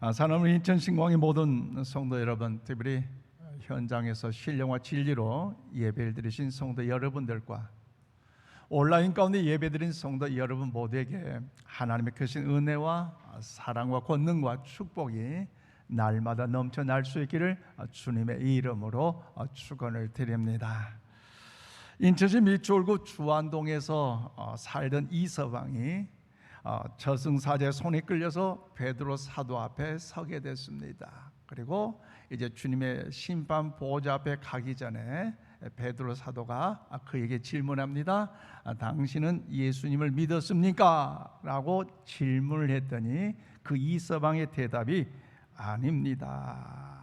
사랑하는 인천 신공항의 모든 성도 여러분, 특별히 현장에서 신령과 진리로 예배를 드리신 성도 여러분들과 온라인 가운데 예배드린 성도 여러분 모두에게 하나님의 크신 은혜와 사랑과 권능과 축복이 날마다 넘쳐날 수 있기를 주님의 이름으로 축원을 드립니다. 인천시 미추홀구 주안동에서 살던 이서방이 저승사자의 손에 끌려서 베드로 사도 앞에 서게 됐습니다. 그리고 이제 주님의 심판 보호자 앞에 가기 전에 베드로 사도가 그에게 질문합니다. 당신은 예수님을 믿었습니까? 라고 질문을 했더니 그 이서방의 대답이 아닙니다.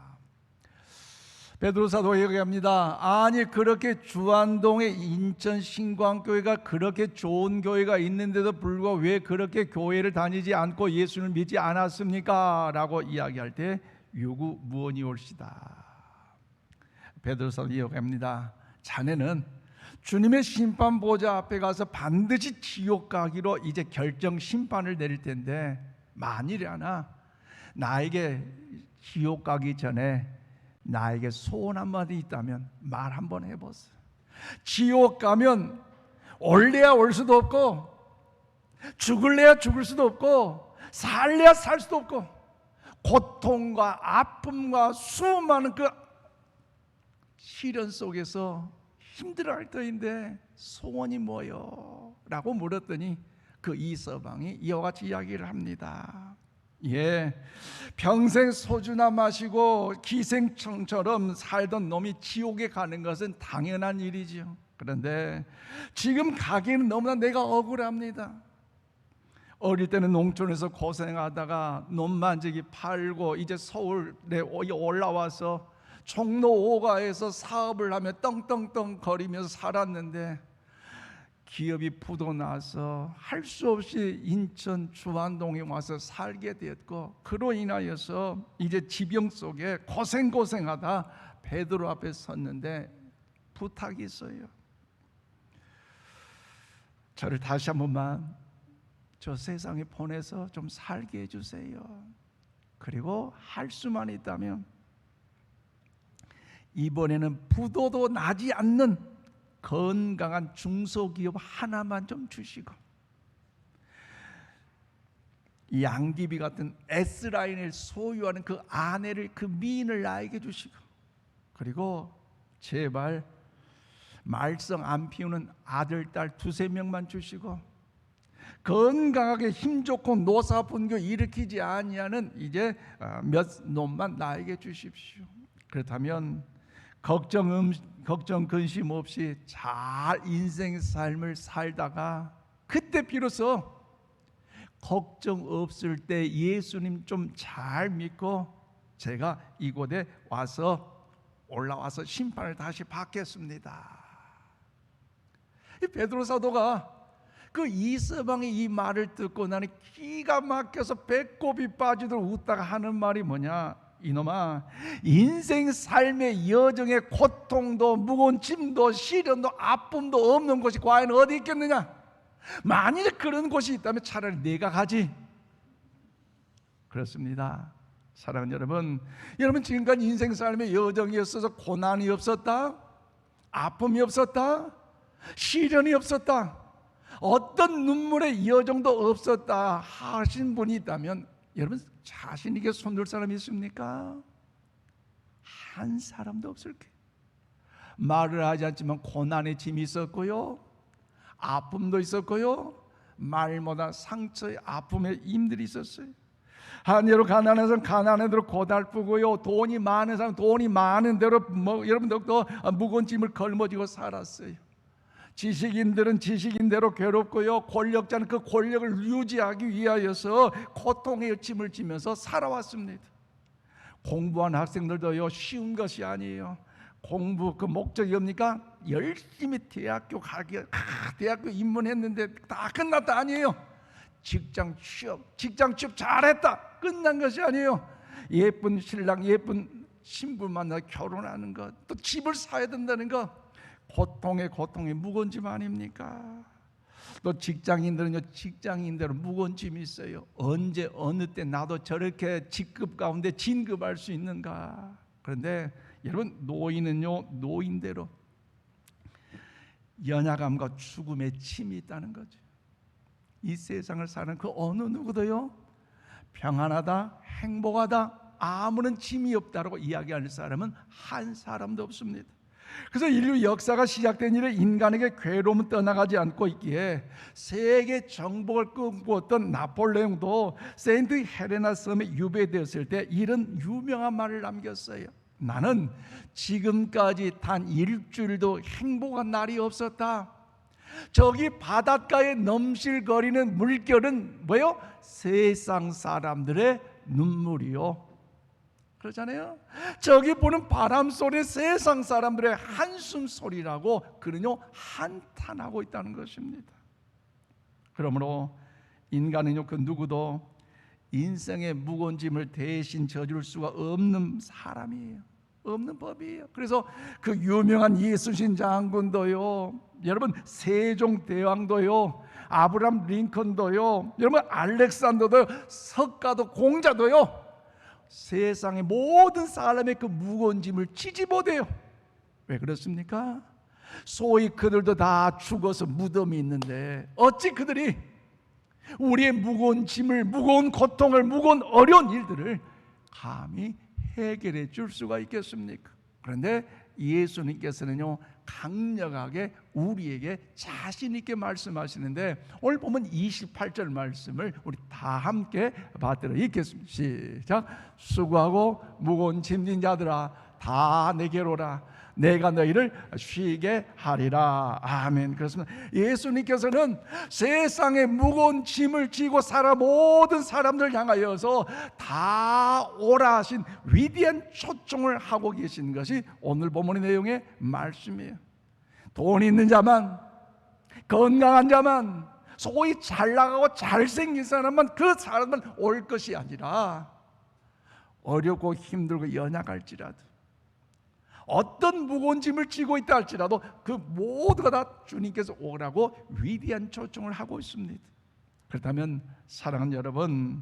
베드로 사도가 얘기합니다. 아니, 그렇게 주안동의 인천 신광교회가 그렇게 좋은 교회가 있는데도 불구하고 왜 그렇게 교회를 다니지 않고 예수를 믿지 않았습니까? 라고 이야기할 때 유구무원이올시다. 베드로 사도가 이야기합니다. 자네는 주님의 심판보좌 앞에 가서 반드시 지옥 가기로 이제 결정 심판을 내릴 텐데, 만일이나 나에게 지옥 가기 전에 나에게 소원 한마디 있다면 말 한번 해보세요. 지옥 가면 올래야 올 수도 없고, 죽을래야 죽을 수도 없고, 살래야 살 수도 없고, 고통과 아픔과 수많은 그 시련 속에서 힘들어할 터인데 소원이 뭐요? 라고 물었더니 그 이서방이 이와 같이 이야기를 합니다. 평생 소주나 마시고 기생충처럼 살던 놈이 지옥에 가는 것은 당연한 일이죠. 그런데 지금 가기는 너무나 내가 억울합니다. 어릴 때는 농촌에서 고생하다가 논만지기 팔고 이제 서울에 올라와서 종로 5가에서 사업을 하며 떵떵떵 거리면서 살았는데, 기업이 부도나서 할 수 없이 인천 주안동에 와서 살게 되었고, 그로 인하여서 이제 지병 속에 고생하다 베드로 앞에 섰는데 부탁이 있어요. 저를 다시 한 번만 저 세상에 보내서 좀 살게 해주세요. 그리고 할 수만 있다면 이번에는 부도도 나지 않는 건강한 중소기업 하나만 좀 주시고, 양귀비 같은 S라인을 소유하는 그 아내를, 그 미인을 나에게 주시고, 그리고 제발 말썽 안 피우는 아들, 딸 2-3명만 주시고, 건강하게 힘좋고 노사분교 일으키지 아니하는 이제 몇 놈만 나에게 주십시오. 그렇다면 걱정 근심 없이 잘 인생 삶을 살다가 그때 비로소 걱정 없을 때 예수님 좀 잘 믿고 제가 이곳에 올라와서 심판을 다시 받겠습니다. 이 베드로 사도가 그 이서방의 이 말을 듣고 나는 기가 막혀서 배꼽이 빠지도록 웃다가 하는 말이 뭐냐? 이놈아, 인생 삶의 여정에 고통도 무거운 짐도 시련도 아픔도 없는 곳이 과연 어디 있겠느냐? 만일 그런 곳이 있다면 차라리 내가 가지. 그렇습니다. 사랑하는 여러분 지금까지 인생 삶의 여정에 있어서 고난이 없었다, 아픔이 없었다, 시련이 없었다, 어떤 눈물의 여정도 없었다 하신 분이 있다면 여러분 자신 있게 손들 사람이 있습니까? 한 사람도 없을 거예요. 말을 하지 않지만 고난의 짐이 있었고요, 아픔도 있었고요, 말보다 상처의 아픔의 임들이 있었어요. 한예로 가난한 사람 가난한 대로 고달프고요, 돈이 많은 사람 돈이 많은 대로 여러분들도 무거운 짐을 걸머쥐고 살았어요. 지식인들은 지식인대로 괴롭고요, 권력자는 그 권력을 유지하기 위하여서 고통의 짐을 지면서 살아왔습니다. 공부한 학생들도요, 쉬운 것이 아니에요. 공부 그 목적이 뭡니까? 열심히 대학교 입문했는데 다 끝났다 아니에요. 직장 취업 잘했다 끝난 것이 아니에요. 예쁜 신랑 예쁜 신부 만나 결혼하는 것, 또 집을 사야 된다는 것, 고통의 무거운 짐 아닙니까? 또 직장인들은요, 직장인대로 무거운 짐이 있어요. 언제 어느 때 나도 저렇게 직급 가운데 진급할 수 있는가. 그런데 여러분, 노인은요, 노인대로 연약함과 죽음의 짐이 있다는 거죠. 이 세상을 사는 그 어느 누구도요, 평안하다, 행복하다, 아무런 짐이 없다라고 이야기하는 사람은 한 사람도 없습니다. 그래서 인류 역사가 시작된 이래 인간에게 괴로움은 떠나가지 않고 있기에 세계 정복을 꿈꾸었던 나폴레옹도 세인트 헬레나 섬에 유배되었을 때 이런 유명한 말을 남겼어요. 나는 지금까지 단 일주일도 행복한 날이 없었다. 저기 바닷가에 넘실거리는 물결은 뭐요? 세상 사람들의 눈물이요. 그러잖아요. 저기 보는 바람 소리 세상 사람들의 한숨 소리라고 그는요 한탄하고 있다는 것입니다. 그러므로 인간은요, 그 누구도 인생의 무거운 짐을 대신 져줄 수가 없는 사람이에요. 없는 법이에요. 그래서 그 유명한 이순신 장군도요, 여러분 세종대왕도요, 아브라함 링컨도요, 여러분 알렉산더도요, 석가도 공자도요, 세상의 모든 사람의 그 무거운 짐을 지지 못해요. 왜 그렇습니까? 소위 그들도 다 죽어서 무덤이 있는데 어찌 그들이 우리의 무거운 짐을, 무거운 고통을, 무거운 어려운 일들을 감히 해결해 줄 수가 있겠습니까? 그런데 예수님께서는요, 강력하게 우리에게 자신 있게 말씀하시는데, 오늘 보면 28절 말씀을 우리 다 함께 받들어 읽겠습니다. 시작. 수고하고 무거운 짐진 자들아 다 내게로 오라. 내가 너희를 쉬게 하리라. 아멘. 그렇습니다. 예수님께서는 세상의 무거운 짐을 지고 살아 모든 사람들 향하여서 다 오라 하신 위대한 초청을 하고 계신 것이 오늘 본문의 내용의 말씀이에요. 돈 있는 자만, 건강한 자만, 소위 잘 나가고 잘생긴 사람만, 그 사람만 올 것이 아니라 어렵고 힘들고 연약할지라도, 어떤 무거운 짐을 지고 있다 할지라도 그 모두가 다 주님께서 오라고 위대한 초청을 하고 있습니다. 그렇다면 사랑하는 여러분,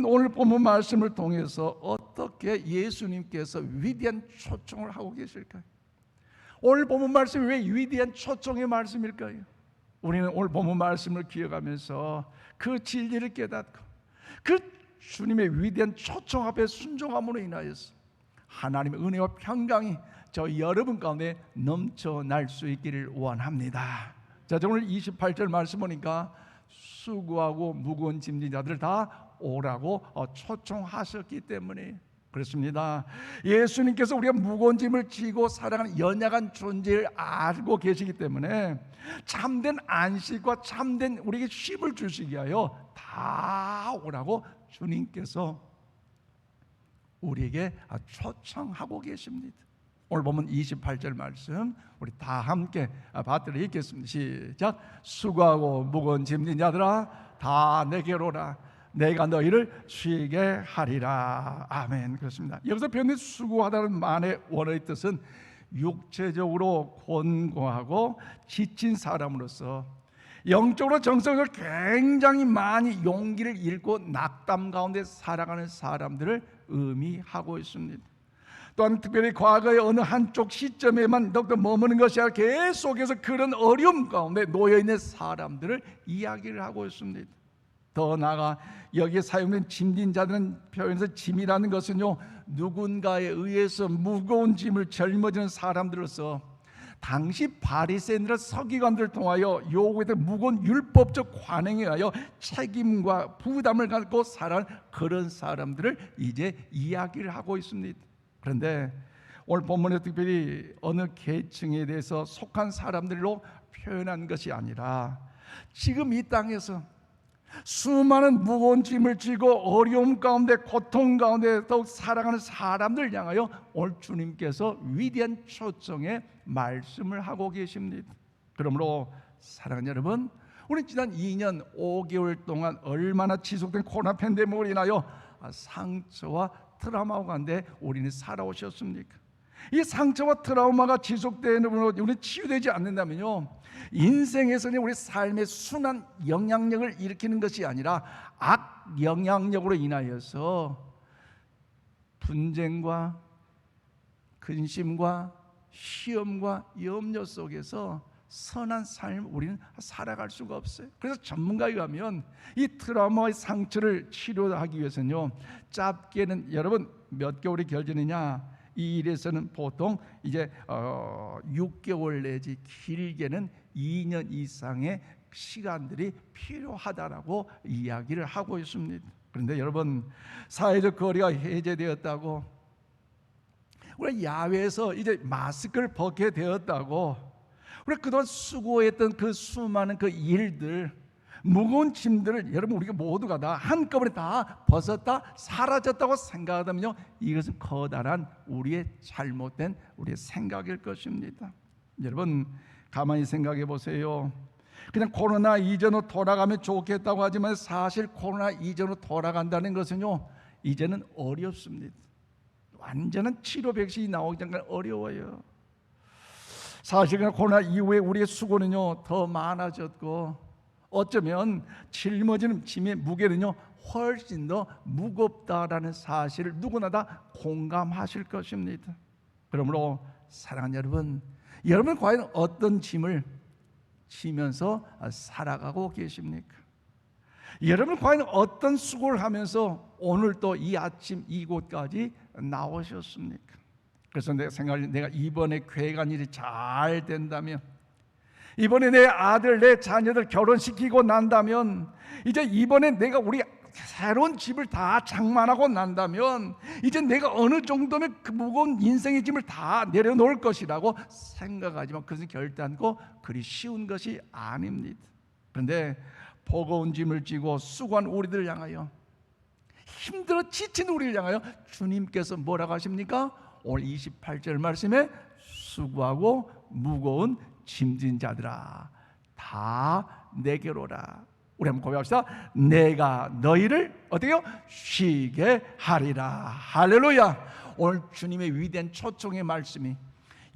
오늘 본문 말씀을 통해서 어떻게 예수님께서 위대한 초청을 하고 계실까요? 오늘 본문 말씀이 왜 위대한 초청의 말씀일까요? 우리는 오늘 본문 말씀을 기억하면서 그 진리를 깨닫고 그 주님의 위대한 초청 앞에 순종함으로 인하여서 하나님의 은혜와 평강이 저 여러분 가운데 넘쳐날 수 있기를 원합니다. 자, 오늘 28절 말씀 보니까 수고하고 무거운 짐진 자들 다 오라고 초청하셨기 때문에 그렇습니다. 예수님께서 우리가 무거운 짐을 지고 살아가는 연약한 존재를 알고 계시기 때문에 참된 안식과 참된 우리에게 쉼을 주시기 위하여 다 오라고 주님께서 우리에게 초청하고 계십니다. 오늘 보면 28절 말씀 우리 다 함께 받들어 읽겠습니다. 시작. 수고하고 무거운 짐진 자들아 다 내게로 오라. 내가 너희를 쉬게 하리라. 아멘. 그렇습니다. 여기서 표현된 수고하다는 말의 원어의 뜻은 육체적으로 곤고하고 지친 사람으로서 영적으로 정성을 굉장히 많이 용기를 잃고 낙담 가운데 살아가는 사람들을 의미하고 있습니다. 또한 특별히 과거의 어느 한쪽 시점에만 더욱더 머무는 것이 아니라 계속해서 그런 어려움 가운데 놓여있는 사람들을 이야기를 하고 있습니다. 더 나아가 여기에 사용된 짐진 자들은 표현에서 짐이라는 것은요, 누군가에 의해서 무거운 짐을 짊어지는 사람들로서 당시 바리새인들 서기관들을 통하여 요구했던 무거운 율법적 관행에 하여 책임과 부담을 갖고 살아가는 그런 사람들을 이제 이야기를 하고 있습니다. 그런데 오늘 본문에 특별히 어느 계층에 대해서 속한 사람들로 표현한 것이 아니라 지금 이 땅에서 수많은 무거운 짐을 지고 어려움 가운데 고통 가운데 더욱 살아가는 사람들 향하여 오늘 주님께서 위대한 초청의 말씀을 하고 계십니다. 그러므로 사랑하는 여러분, 우리 지난 2년 5개월 동안 얼마나 지속된 코로나 팬데믹으로 인하여 상처와 트라우마 가운데 우리는 살아오셨습니까? 이 상처와 트라우마가 지속되는 우리 치유되지 않는다면요, 인생에서는 우리 삶의 순한 영향력을 일으키는 것이 아니라 악 영향력으로 인하여서 분쟁과 근심과 시험과 염려 속에서 선한 삶을 우리는 살아갈 수가 없어요. 그래서 전문가에 의하면 이 트라우마의 상처를 치료하기 위해서는요, 짧게는 여러분 몇 개월이 결제느냐, 이 일에서는 보통 이제 6개월 내지 길게는 2년 이상의 시간들이 필요하다라고 이야기를 하고 있습니다. 그런데 여러분, 사회적 거리가 해제되었다고, 우리 야외에서 이제 마스크를 벗게 되었다고, 우리 그동안 수고했던 그 수많은 그 일들, 무거운 짐들을 여러분 우리가 모두가 다 한꺼번에 다 벗었다 사라졌다고 생각하다면요, 이것은 커다란 우리의 잘못된 우리의 생각일 것입니다. 여러분 가만히 생각해 보세요. 그냥 코로나 이전으로 돌아가면 좋겠다고 하지만 사실 코로나 이전으로 돌아간다는 것은요, 이제는 어렵습니다. 완전한 치료 백신이 나오기 전까지 어려워요. 사실 코로나 이후에 우리의 수고는요 더 많아졌고, 어쩌면 짊어지는 짐의 무게는요 훨씬 더 무겁다라는 사실을 누구나 다 공감하실 것입니다. 그러므로 사랑하는 여러분, 여러분 과연 어떤 짐을 지면서 살아가고 계십니까? 여러분 과연 어떤 수고를 하면서 오늘 또 이 아침 이곳까지 나오셨습니까? 그래서 내가 이번에 괴간 일이 잘 된다면, 이번에 내 아들 내 자녀들 결혼시키고 난다면, 이제 이번에 내가 우리 새로운 집을 다 장만하고 난다면, 이제 내가 어느 정도면 그 무거운 인생의 짐을 다 내려놓을 것이라고 생각하지만 그것은 결단코 그리 쉬운 것이 아닙니다. 그런데 버거운 짐을 지고 수고한 우리들을 향하여, 힘들어 지친 우리를 향하여 주님께서 뭐라고 하십니까? 오늘 28절 말씀에 수고하고 무거운 짐진 자들아 다 내게로 오라. 우리 한번 고백합시다. 내가 너희를 어때요? 쉬게 하리라. 할렐루야. 오늘 주님의 위대한 초청의 말씀이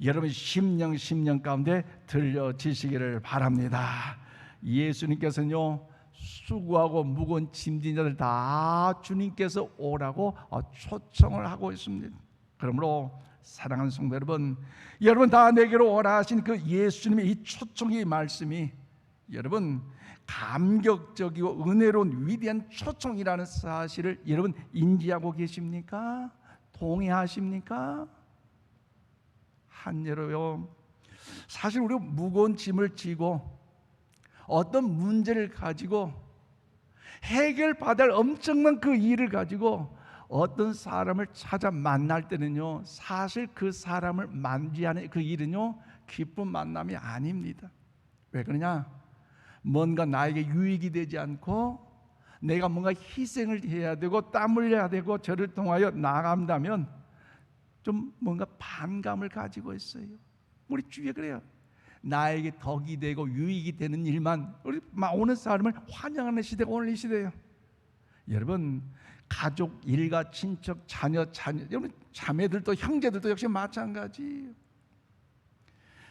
여러분 심령 가운데 들려지시기를 바랍니다. 예수님께서는요, 수고하고 무거운 짐진 자들 다 주님께서 오라고 초청을 하고 있습니다. 그러므로 사랑하는 성도 여러분, 여러분 다 내게로 오라 하신 그 예수님의 이 초청의 말씀이 여러분 감격적이고 은혜로운 위대한 초청이라는 사실을 여러분 인지하고 계십니까? 동의하십니까? 한여로요, 사실 우리가 무거운 짐을 지고 어떤 문제를 가지고 해결받아야 할 엄청난 그 일을 가지고 어떤 사람을 찾아 만날 때는요, 사실 그 사람을 만지하는 그 일은요 기쁜 만남이 아닙니다. 왜 그러냐? 뭔가 나에게 유익이 되지 않고 내가 뭔가 희생을 해야 되고 땀 흘려야 되고 저를 통하여 나아간다면 좀 뭔가 반감을 가지고 있어요. 우리 주위에 그래요. 나에게 덕이 되고 유익이 되는 일만 우리 오는 사람을 환영하는 시대가 오늘 이 시대예요. 여러분 가족, 일가, 친척, 자녀, 여러분 자매들도 형제들도 역시 마찬가지.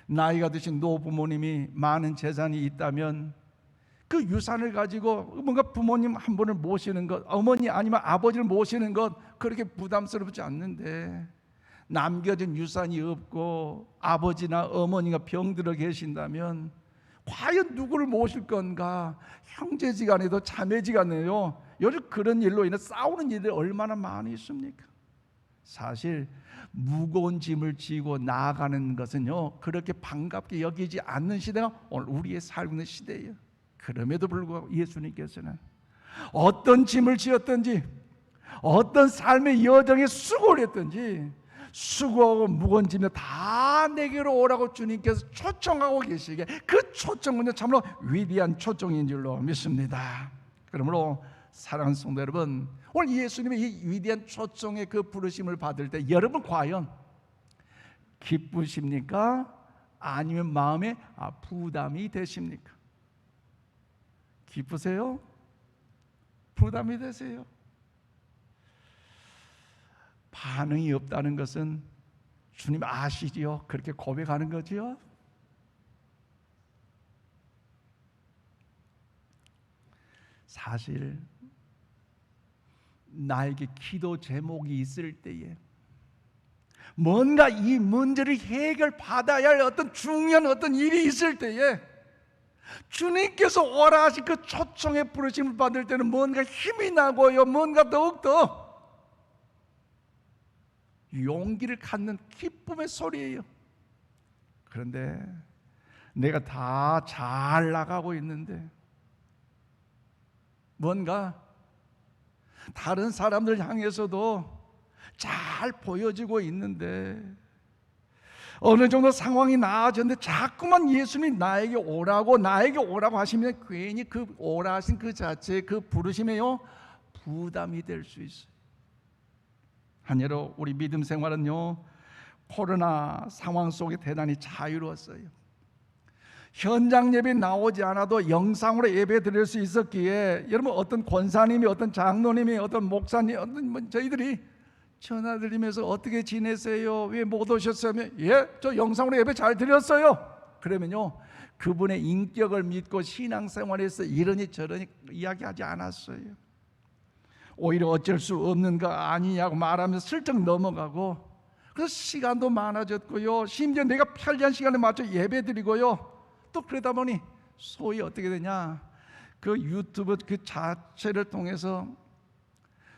나이가 드신 노부모님이 많은 재산이 있다면 그 유산을 가지고 뭔가 부모님 한 분을 모시는 것, 어머니 아니면 아버지를 모시는 것 그렇게 부담스럽지 않는데, 남겨진 유산이 없고 아버지나 어머니가 병들어 계신다면 과연 누구를 모실 건가? 형제지간에도 자매지간에요, 요즘 그런 일로 인해 싸우는 일이 얼마나 많이 있습니까? 사실 무거운 짐을 지고 나아가는 것은요 그렇게 반갑게 여기지 않는 시대가 오늘 우리의 살고 있는 시대예요. 그럼에도 불구하고 예수님께서는 어떤 짐을 지었든지 어떤 삶의 여정에 수고를 했든지 수고하고 무거운 짐을 다 내게로 오라고 주님께서 초청하고 계시기에 그 초청은요 참으로 위대한 초청인 줄로 믿습니다. 그러므로 사랑하는 성도 여러분, 오늘 예수님의 이 위대한 초청의 그 부르심을 받을 때 여러분 과연 기쁘십니까? 아니면 마음에 부담이 되십니까? 기쁘세요? 부담이 되세요? 반응이 없다는 것은 주님 아시지요? 그렇게 고백하는 거지요. 사실 나에게 기도 제목이 있을 때에 뭔가 이 문제를 해결받아야 할 어떤 중요한 어떤 일이 있을 때에 주님께서 오라 하신 그 초청의 부르심을 받을 때는 뭔가 힘이 나고요, 뭔가 더욱더 용기를 갖는 기쁨의 소리예요. 그런데 내가 다 잘 나가고 있는데 뭔가 다른 사람들 향해서도 잘 보여지고 있는데 어느 정도 상황이 나아졌는데 자꾸만 예수님이 나에게 오라고 하시면 괜히 그 오라 하신 그 자체의 그 부르심에요 부담이 될 수 있어요. 한여로 우리 믿음 생활은요 코로나 상황 속에 대단히 자유로웠어요. 현장 예배 나오지 않아도 영상으로 예배 드릴 수 있었기에 여러분 어떤 권사님이 어떤 장로님이 어떤 목사님 어떤 저희들이 전화 드리면서 어떻게 지내세요? 왜 못 오셨어요? 예, 저 영상으로 예배 잘 드렸어요. 그러면요 그분의 인격을 믿고 신앙생활에서 이러니 저러니 이야기하지 않았어요. 오히려 어쩔 수 없는 거 아니냐고 말하면서 슬쩍 넘어가고, 그래서 시간도 많아졌고요, 심지어 내가 편리한 시간에 맞춰 예배 드리고요. 또 그러다 보니 소위 어떻게 되냐, 그 유튜브 그 자체를 통해서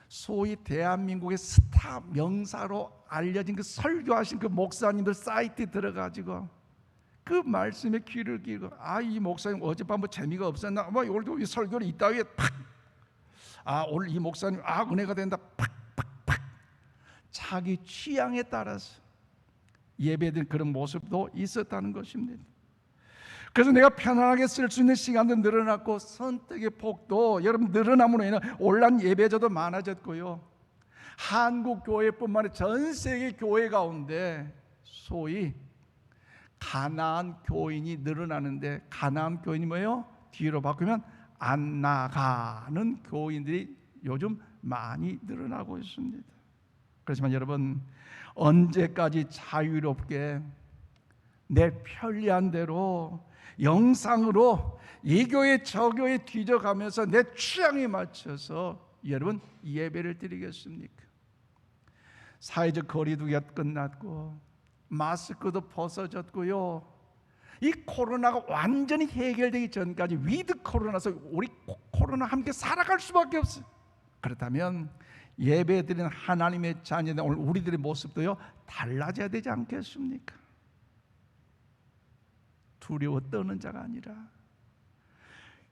소위 대한민국의 스타 명사로 알려진 그 설교하신 그 목사님들 사이트에 들어가지고 그 말씀에 귀를 기울이고, 이 목사님 어젯밤 뭐 재미가 없었나, 오늘도 이 설교를 이따위에 팍, 오늘 이 목사님 은혜가 된다, 팍팍팍 자기 취향에 따라서 예배드린 그런 모습도 있었다는 것입니다. 그래서 내가 편안하게 쓸 수 있는 시간도 늘어났고 선택의 폭도 여러분 늘어남으로 인해 온라인 예배자도 많아졌고요, 한국 교회뿐만 아니라 전 세계 교회 가운데 소위 가나안 교인이 늘어나는데, 가나안 교인이 뭐예요? 뒤로 바꾸면 안 나가는 교인들이 요즘 많이 늘어나고 있습니다. 그렇지만 여러분, 언제까지 자유롭게 내 편리한 대로 영상으로 이 교회 저 교회 뒤져가면서 내 취향에 맞춰서 여러분 예배를 드리겠습니까? 사회적 거리두기가 끝났고 마스크도 벗어졌고요, 이 코로나가 완전히 해결되기 전까지 위드 코로나서 우리 코로나 함께 살아갈 수밖에 없어요. 그렇다면 예배 드리는 하나님의 자녀들 오늘 우리들의 모습도요 달라져야 되지 않겠습니까? 두려워 떠는 자가 아니라,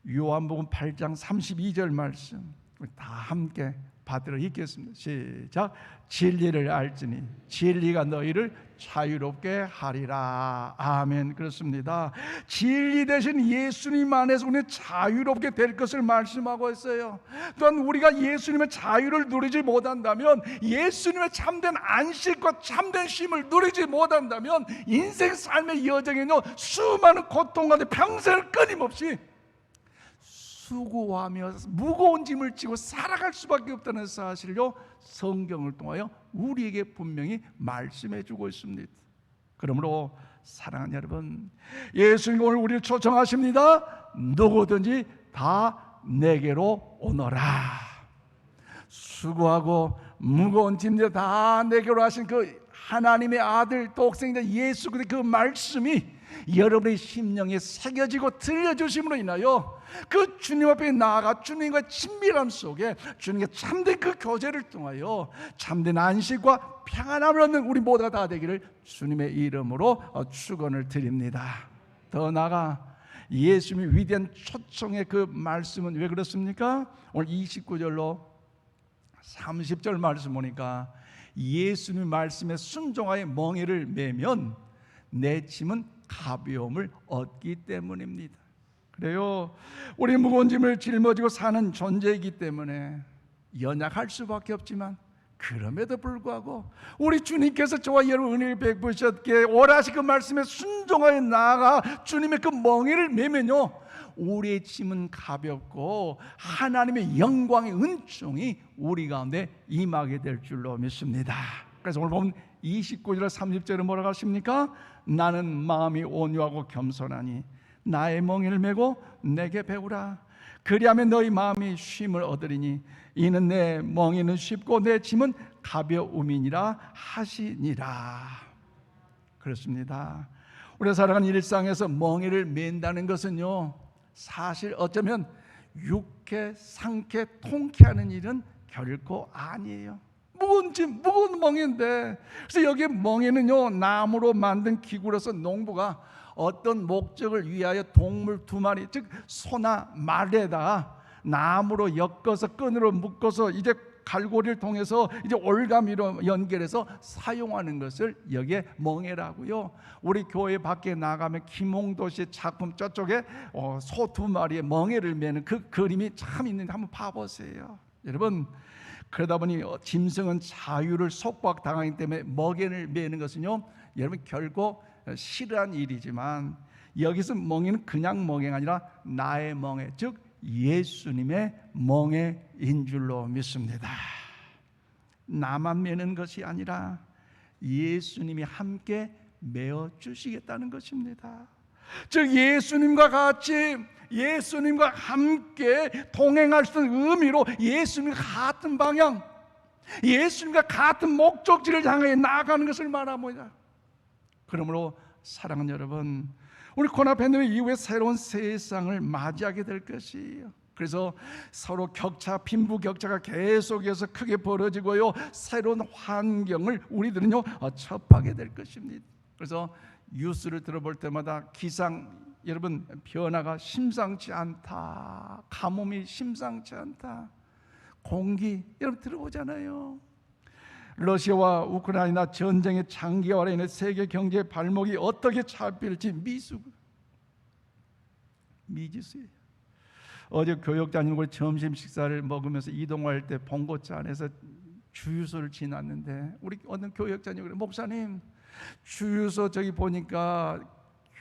요한복음 8장 32절 말씀 다 함께 받들어 읽겠습니다. 시작. 진리를 알지니 진리가 너희를 자유롭게 하리라. 아멘. 그렇습니다. 진리 대신 예수님 안에서 우리는 자유롭게 될 것을 말씀하고 있어요. 또한 우리가 예수님의 자유를 누리지 못한다면, 예수님의 참된 안식과 참된 쉼을 누리지 못한다면 인생 삶의 여정에는 수많은 고통 가운데 평생을 끊임없이 수고하며 무거운 짐을 지고 살아갈 수밖에 없다는 사실로 성경을 통하여 우리에게 분명히 말씀해 주고 있습니다. 그러므로 사랑하는 여러분, 예수님 오늘 우리를 초청하십니다. 누구든지 다 내게로 오너라. 수고하고 무거운 짐들 다 내게로 하신 그 하나님의 아들 독생자 예수 그리스도의 그 말씀이 여러분의 심령에 새겨지고 들려주심으로 인하여 그 주님 앞에 나아가 주님과 친밀함 속에 주님과 참된 그 교제를 통하여 참된 안식과 평안함을 얻는 우리 모두가 다 되기를 주님의 이름으로 축원을 드립니다. 더 나아가 예수님의 위대한 초청의 그 말씀은 왜 그렇습니까? 오늘 29절로 30절 말씀 보니까 예수님 말씀에 순종하여 멍에를 매면 내 짐은 가벼움을 얻기 때문입니다. 그래요, 우리 무거운 짐을 짊어지고 사는 존재이기 때문에 연약할 수밖에 없지만, 그럼에도 불구하고 우리 주님께서 저와 여러분 은혜를 베푸셨기에 오라시 그 말씀에 순종하여 나아가 주님의 그 멍에를 매면요 우리의 짐은 가볍고 하나님의 영광의 은총이 우리 가운데 임하게 될 줄로 믿습니다. 그래서 오늘 보면 29절 30절에 뭐라고 하십니까? 나는 마음이 온유하고 겸손하니 나의 멍에를 메고 내게 배우라. 그리하면 너희 마음이 쉼을 얻으리니 이는 내 멍에는 쉽고 내 짐은 가벼움이니라 하시니라. 그렇습니다. 우리가 살아가는 일상에서 멍에를 맨다는 것은요, 사실 어쩌면 육회, 상쾌, 통쾌하는 일은 결코 아니에요. 무거운 멍에인데, 그래서 여기 멍에는요, 나무로 만든 기구로서 농부가 어떤 목적을 위하여 동물 2마리, 즉 소나 말에다가 나무로 엮어서 끈으로 묶어서 이제 갈고리를 통해서 이제 올가미로 연결해서 사용하는 것을 여기에 멍에라고요. 우리 교회 밖에 나가면 김홍도 씨의 작품 저쪽에 소 2마리의 멍에를 매는 그 그림이 참 있는데 한번 봐보세요. 여러분, 그러다 보니 짐승은 자유를 속박당하기 때문에 멍에를 매는 것은요, 여러분 결코 싫어한 일이지만 여기서 멍에는 그냥 멍에가 아니라 나의 멍에, 즉 예수님의 멍에인 줄로 믿습니다. 나만 매는 것이 아니라 예수님이 함께 메어 주시겠다는 것입니다. 즉 예수님과 같이, 예수님과 함께 동행할 수 있는 의미로 예수님과 같은 방향, 예수님과 같은 목적지를 향해 나아가는 것을 말합니다. 그러므로 사랑하는 여러분, 우리 코로나 팬데믹 이후에 새로운 세상을 맞이하게 될 것이에요. 그래서 서로 격차, 빈부격차가 계속해서 크게 벌어지고요, 새로운 환경을 우리들은요 접하게 될 것입니다. 그래서 뉴스를 들어볼 때마다 기상, 여러분 변화가 심상치 않다, 가뭄이 심상치 않다, 공기 여러분 들어보잖아요. 러시아와 우크라이나 전쟁의 장기화로 인해 세계 경제의 발목이 어떻게 잡힐지 미지수예요. 어제 교역자님과 점심 식사를 먹으면서 이동할 때 봉고차 안에서 주유소를 지났는데 우리 어느 교역자님 그래, 목사님 주유소 저기 보니까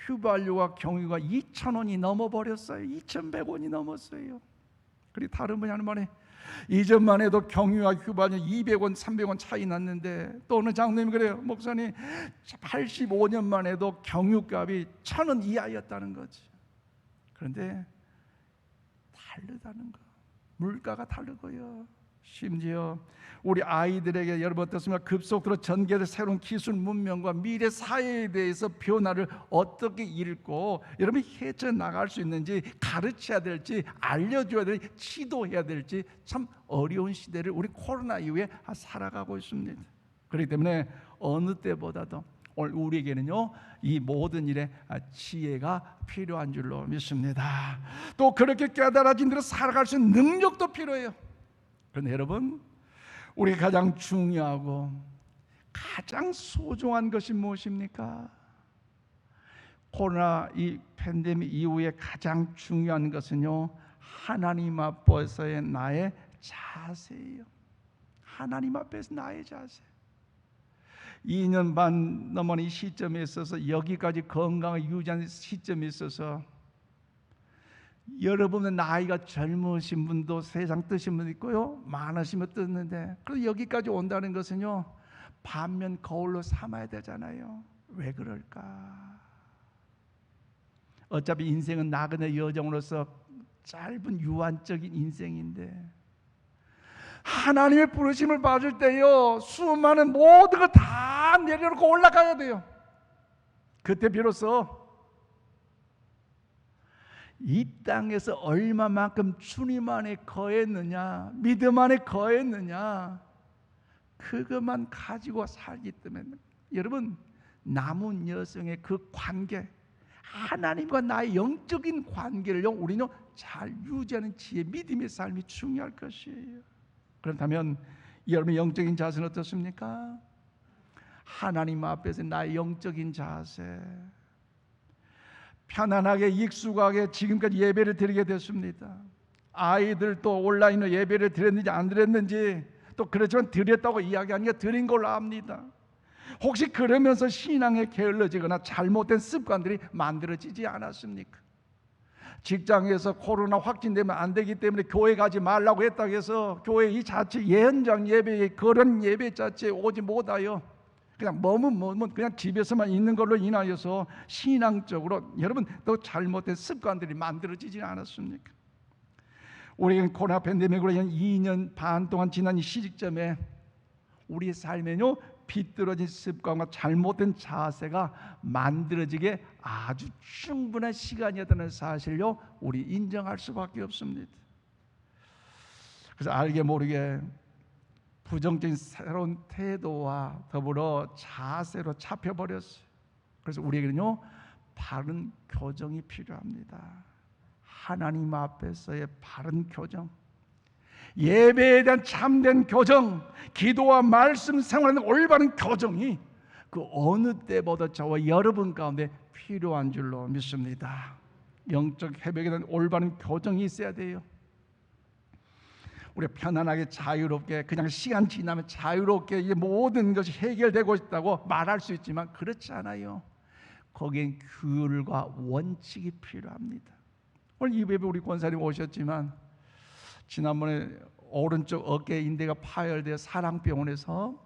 휘발유와 경유가 2,000원이 넘어버렸어요. 2,100원이 넘었어요. 그리고 다른 분이 하는 말에 이전만 해도 경유와 휘발유 200원, 300원 차이 났는데, 또 어느 장로님이 그래요. 목사님 85년만 해도 경유값이 1,000원 이하였다는 거지. 그런데 다르다는 거, 물가가 다르고요. 심지어 우리 아이들에게 여러분 어떻습니까? 급속도로 전개될 새로운 기술 문명과 미래 사회에 대해서 변화를 어떻게 읽고 여러분이 헤쳐나갈 수 있는지, 가르쳐야 될지, 알려줘야 될지, 지도해야 될지 참 어려운 시대를 우리 코로나 이후에 살아가고 있습니다. 그렇기 때문에 어느 때보다도 오늘 우리에게는요 이 모든 일에 지혜가 필요한 줄로 믿습니다. 또 그렇게 깨달아진 대로 살아갈 수 있는 능력도 필요해요. 그런데 여러분, 우리가 가장 중요하고 가장 소중한 것이 무엇입니까? 코로나 이 팬데믹 이후에 가장 중요한 것은요 하나님 앞에서의 나의 자세예요. 하나님 앞에서 나의 자세. 2년 반 넘은 이 시점에 있어서, 여기까지 건강을 유지하는 시점에 있어서 여러분의 나이가 젊으신 분도 세상 뜨신 분 있고요, 많으시면 떴는데, 그래서 여기까지 온다는 것은요 반면 거울로 삼아야 되잖아요. 왜 그럴까? 어차피 인생은 나그네 여정으로서 짧은 유한적인 인생인데, 하나님의 부르심을 받을 때요 수많은 모든 걸 다 내려놓고 올라가야 돼요. 그때 비로소 이 땅에서 얼마만큼 주님 안에 거했느냐, 믿음 안에 거했느냐, 그것만 가지고 살기 때문에 여러분, 남은 여성의 그 관계, 하나님과 나의 영적인 관계를요 우리는 잘 유지하는 지혜, 믿음의 삶이 중요할 것이에요. 그렇다면 여러분의 영적인 자세는 어떻습니까? 하나님 앞에서 나의 영적인 자세, 편안하게 익숙하게 지금까지 예배를 드리게 됐습니다. 아이들도 온라인으로 예배를 드렸는지 안 드렸는지, 또 그렇지만 드렸다고 이야기하니까 드린 걸로 압니다. 혹시 그러면서 신앙에 게을러지거나 잘못된 습관들이 만들어지지 않았습니까? 직장에서 코로나 확진되면 안 되기 때문에 교회 가지 말라고 했다고 해서 교회 이 자체 예언장 예배에 그런 예배 자체에 오지 못하여 그냥 머문 그냥 집에서만 있는 걸로 인하여서 신앙적으로 여러분 또 잘못된 습관들이 만들어지지 않았습니까? 우리는 코로나 팬데믹으로 2년 반 동안 지난 이 시점에 우리의 삶에는요 비뚤어진 습관과 잘못된 자세가 만들어지게 아주 충분한 시간이었다는 사실요 우리 인정할 수밖에 없습니다. 그래서 알게 모르게 부정적인 새로운 태도와 더불어 자세로 잡혀버렸어요. 그래서 우리에게는요 바른 교정이 필요합니다. 하나님 앞에서의 바른 교정, 예배에 대한 참된 교정, 기도와 말씀 생활하는 올바른 교정이 그 어느 때보다 저와 여러분 가운데 필요한 줄로 믿습니다. 영적 회복에 대한 올바른 교정이 있어야 돼요. 우리가 편안하게 자유롭게 그냥 시간 지나면 자유롭게 이 모든 것이 해결되고 있다고 말할 수 있지만 그렇지 않아요. 거기엔 규율과 원칙이 필요합니다. 오늘 이 예배 우리 권사님 오셨지만 지난번에 오른쪽 어깨 인대가 파열되어 사랑병원에서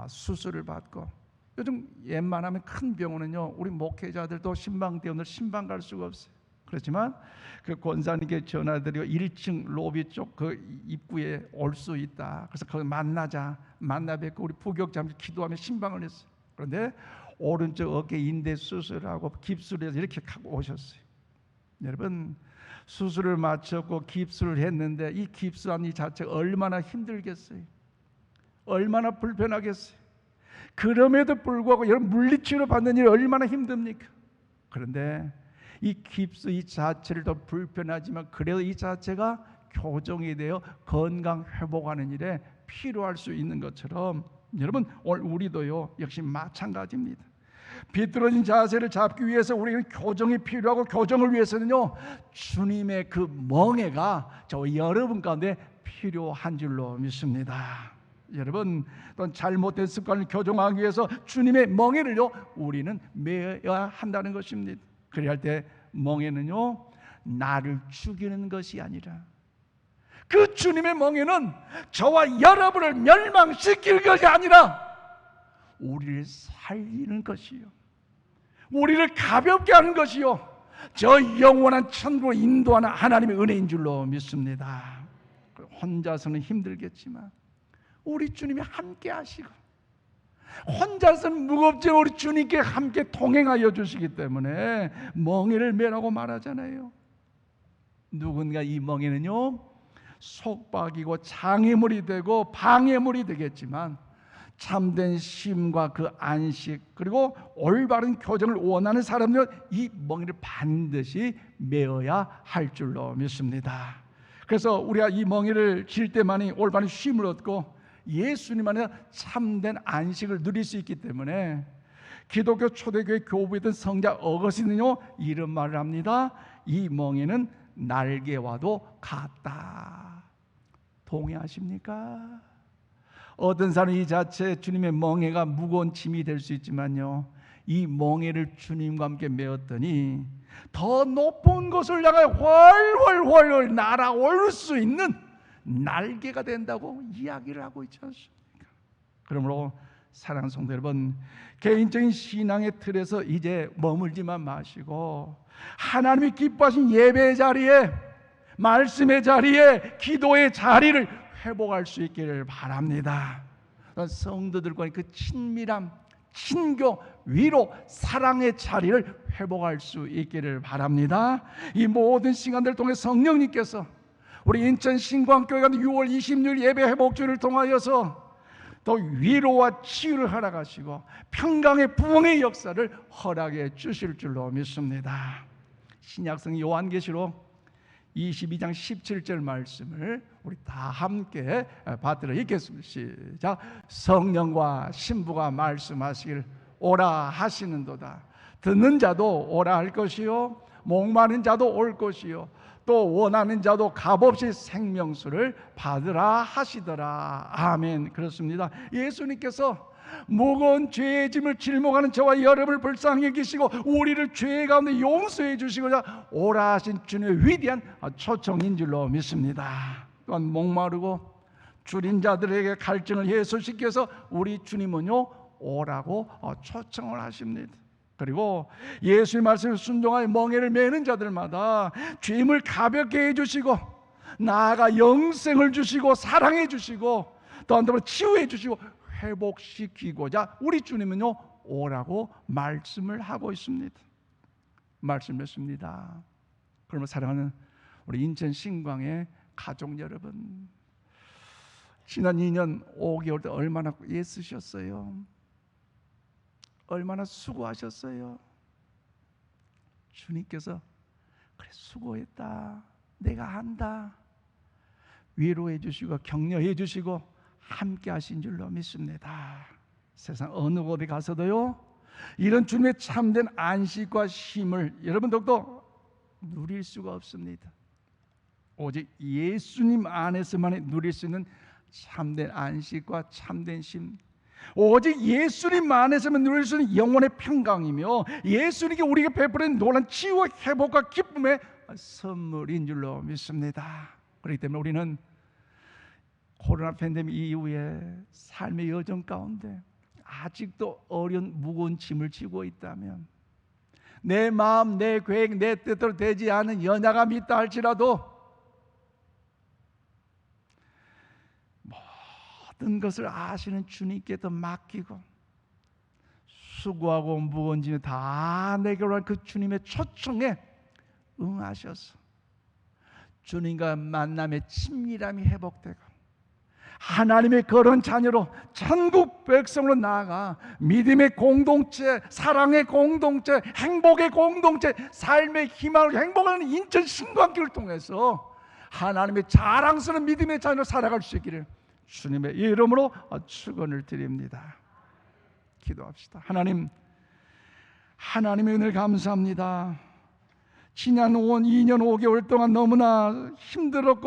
수술을 받고 요즘 웬만하면 큰 병원은요 우리 목회자들도 신방대원들 신방 갈 수가 없어요. 그렇지만 그 권사님께 전화드리고 1층 로비 쪽 그 입구에 올 수 있다. 그래서 거기 만나 뵙고 우리 부격자들 기도하며 신방을 했어요. 그런데 오른쪽 어깨 인대 수술하고 깁스를 이렇게 하고 오셨어요. 여러분 수술을 마쳤고 깁스를 했는데 이 깁스한 이 자체가 얼마나 힘들겠어요. 얼마나 불편하겠어요. 그럼에도 불구하고 여러분 물리치료 받는 일이 얼마나 힘듭니까? 그런데 이 깁스 이 자체를 더 불편하지만 그래도 이 자체가 교정이 되어 건강 회복하는 일에 필요할 수 있는 것처럼 여러분 오늘 우리도요 역시 마찬가지입니다. 비뚤어진 자세를 잡기 위해서 우리는 교정이 필요하고 교정을 위해서는요 주님의 그 멍에가 저와 여러분 가운데 필요한 줄로 믿습니다. 여러분 또 잘못된 습관을 교정하기 위해서 주님의 멍에를요 우리는 매야 한다는 것입니다. 그래야 할 때 멍에는요 나를 죽이는 것이 아니라 그 주님의 멍에는 저와 여러분을 멸망시킬 것이 아니라 우리를 살리는 것이요 우리를 가볍게 하는 것이요 저 영원한 천국으로 인도하는 하나님의 은혜인 줄로 믿습니다. 혼자서는 힘들겠지만 우리 주님이 함께 하시고 혼자서는 무겁지만 우리 주님께 함께 동행하여 주시기 때문에 멍에를 매라고 말하잖아요. 누군가 이 멍에는요 속박이고 장애물이 되고 방해물이 되겠지만 참된 쉼과 그 안식 그리고 올바른 교정을 원하는 사람들은 이 멍에를 반드시 메어야 할 줄로 믿습니다. 그래서 우리가 이 멍에를 질 때만이 올바른 쉼을 얻고 예수님 안에 참된 안식을 누릴 수 있기 때문에 기독교 초대교회 교부이던 성자 어거스틴은요 이런 말을 합니다. 이 멍에는 날개와도 같다. 동의하십니까? 어떤 사람은 이 자체 주님의 멍에가 무거운 짐이 될 수 있지만요 이 멍에를 주님과 함께 메었더니 더 높은 곳을 향해 훨훨 날아올 수 있는 날개가 된다고 이야기를 하고 있지 않습니까? 그러므로 사랑하는 성도 여러분 개인적인 신앙의 틀에서 이제 머물지만 마시고 하나님이 기뻐하신 예배의 자리에 말씀의 자리에 기도의 자리를 회복할 수 있기를 바랍니다. 성도들과의 그 친밀함, 친교, 위로, 사랑의 자리를 회복할 수 있기를 바랍니다. 이 모든 시간들 통해 성령님께서 우리 인천 신광교회가 6월 26일 예배 회복주를 통하여서 또 위로와 치유를 허락하시고 평강의 부흥의 역사를 허락해 주실 줄로 믿습니다. 신약성 요한계시록 22장 17절 말씀을 우리 다 함께 받들어 읽겠습니다. 시작. 성령과 신부가 말씀하시길 오라 하시는도다. 듣는 자도 오라 할 것이요 목마른 자도 올 것이요 또 원하는 자도 값없이 생명수를 받으라 하시더라. 아멘. 그렇습니다. 예수님께서 무거운 죄의 짐을 짊어가는 저와 여러분을 불쌍히 여기시고 우리를 죄 가운데 용서해 주시고자 오라 하신 주님의 위대한 초청인 줄로 믿습니다. 또한 목마르고 줄인 자들에게 갈증을 해소시켜서 우리 주님은요 오라고 초청을 하십니다. 그리고 예수의 말씀에 순종하여 멍에를 매는 자들마다 죄임을 가볍게 해주시고 나아가 영생을 주시고 사랑해 주시고 또 한편으로 치유해 주시고 회복시키고자 우리 주님은요 오라고 말씀을 하고 있습니다. 말씀했습니다. 그러면 사랑하는 우리 인천 신광의 가족 여러분, 지난 2년 5개월 동안 얼마나 애쓰셨어요? 얼마나 수고하셨어요? 주님께서 그래 수고했다, 내가 한다 위로해 주시고 격려해 주시고 함께 하신 줄로 믿습니다. 세상 어느 곳에 가서도요 이런 주님의 참된 안식과 쉼을 여러분 더욱더 누릴 수가 없습니다. 오직 예수님 안에서만 누릴 수 있는 참된 안식과 참된 쉼, 오직 예수님 안에서만 누릴 수 있는 영혼의 평강이며 예수님께 우리에게 베푸는 놀라운 치유와 회복과 기쁨의 선물인 줄로 믿습니다. 그렇기 때문에 우리는 코로나 팬데믹 이후에 삶의 여정 가운데 아직도 어려운 무거운 짐을 지고 있다면 내 마음, 내 계획, 내 뜻대로 되지 않은 연약함이 있다 할지라도 모든 것을 아시는 주님께 더 맡기고 수고하고 무거운 짐을 다 내게로 한 그 주님의 초청에 응하셔서 주님과 만남의 친밀함이 회복되고 하나님의 거룩한 자녀로 천국 백성으로 나아가 믿음의 공동체, 사랑의 공동체, 행복의 공동체, 삶의 희망을 행복하는 인천 신광교를 통해서 하나님의 자랑스러운 믿음의 자녀로 살아갈 수 있기를 주님의 이름으로 축원을 드립니다. 기도합시다. 하나님의 은혜를 감사합니다. 지난 2년 5개월 동안 너무나 힘들었고